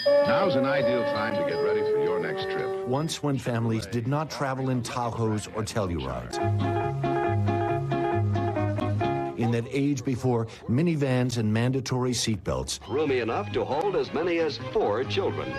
Now's an ideal time to get ready for your next trip. Once when families did not travel in Tahoes or Tellurides. In that age before minivans and mandatory seatbelts, roomy enough to hold as many as 4 children.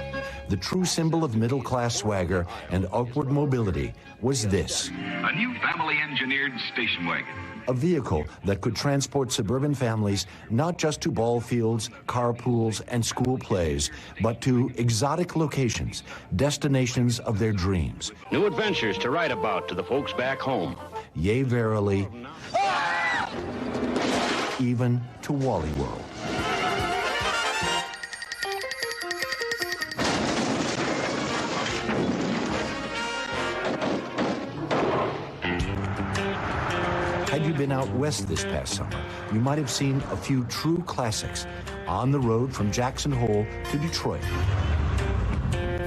The true symbol of middle-class swagger and upward mobility was this. A new family-engineered station wagon. A vehicle that could transport suburban families not just to ball fields, carpools, and school plays, but to exotic locations, destinations of their dreams. New adventures to write about to the folks back home. Yea, verily, even to Wally World. Had you been out west this past summer, you might have seen a few true classics on the road from Jackson Hole to Detroit.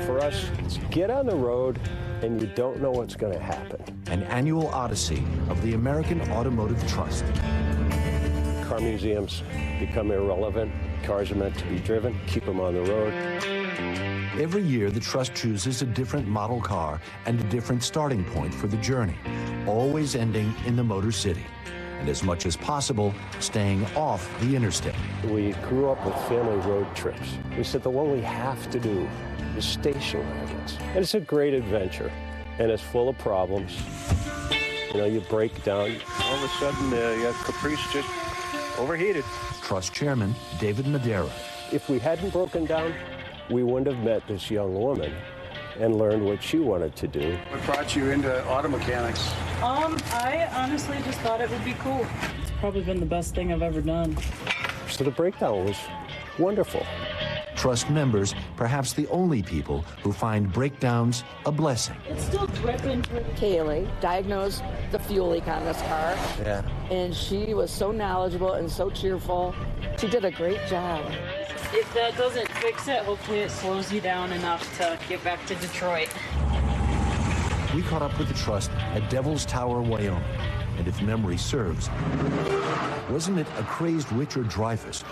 For us, it's get on the road and you don't know what's going to happen. An annual odyssey of the American Automotive Trust. Car museums become irrelevant. Cars are meant to be driven. Keep them on the road. Every year, the Trust chooses a different model car and a different starting point for the journey, always ending in the Motor City, and as much as possible, staying off the interstate. We grew up with family road trips. We said the one we have to do is station wagons. And it's a great adventure, and it's full of problems. You know, you break down. All of a sudden, your Caprice just overheated. Trust Chairman David Madera. If we hadn't broken down, we wouldn't have met this young woman and learned what she wanted to do. What brought you into auto mechanics? I honestly just thought it would be cool. It's probably been the best thing I've ever done. So the breakdown was wonderful. Trust members, perhaps the only people who find breakdowns a blessing. It's still dripping. Kaylee diagnosed the fuel leak on this car. Yeah. And she was so knowledgeable and so cheerful. She did a great job. If that doesn't fix it, hopefully it slows you down enough to get back to Detroit. We caught up with the Trust at Devil's Tower, Wyoming. And if memory serves, wasn't it a crazed Richard Dreyfuss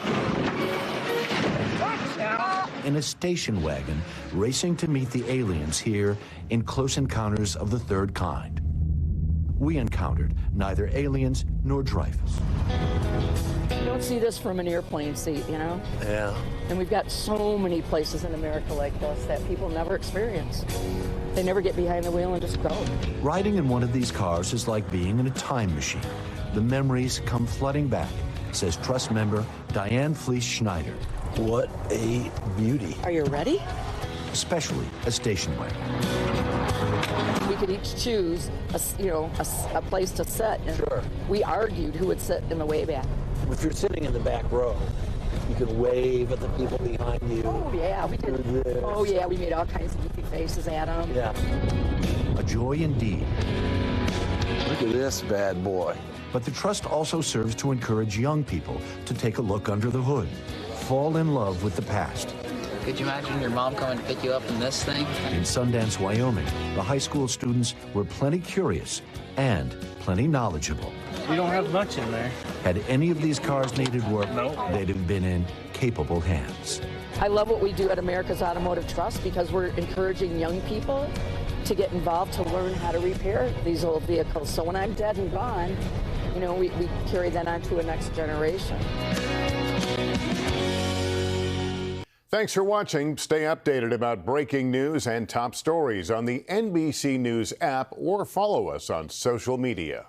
in a station wagon racing to meet the aliens here in Close Encounters of the Third Kind? We encountered neither aliens nor Dreyfuss. You don't see this from an airplane seat, you know? Yeah. And we've got so many places in America like this that people never experience. They never get behind the wheel and just go. Riding in one of these cars is like being in a time machine. The memories come flooding back, says Trust member Diane Fleece Schneider. What a beauty. Are you ready? Especially a station wagon. We could each choose a place to sit. And Sure. we argued who would sit in the way back. If you're sitting in the back row, you can wave at the people behind you. Oh, yeah, we did. This. Oh, yeah, we made all kinds of goofy faces at them. Yeah. A joy indeed. Look at this bad boy. But the Trust also serves to encourage young people to take a look under the hood, fall in love with the past. Could you imagine your mom coming to pick you up in this thing? In Sundance, Wyoming, the high school students were plenty curious and plenty knowledgeable. We don't have much in there. Had any of these cars needed work, No. they'd have been in capable hands. I love what we do at America's Automotive Trust because we're encouraging young people to get involved to learn how to repair these old vehicles. So when I'm dead and gone, you know, we carry that on to a next generation. Thanks for watching. Stay updated about breaking news and top stories on the NBC News app or follow us on social media.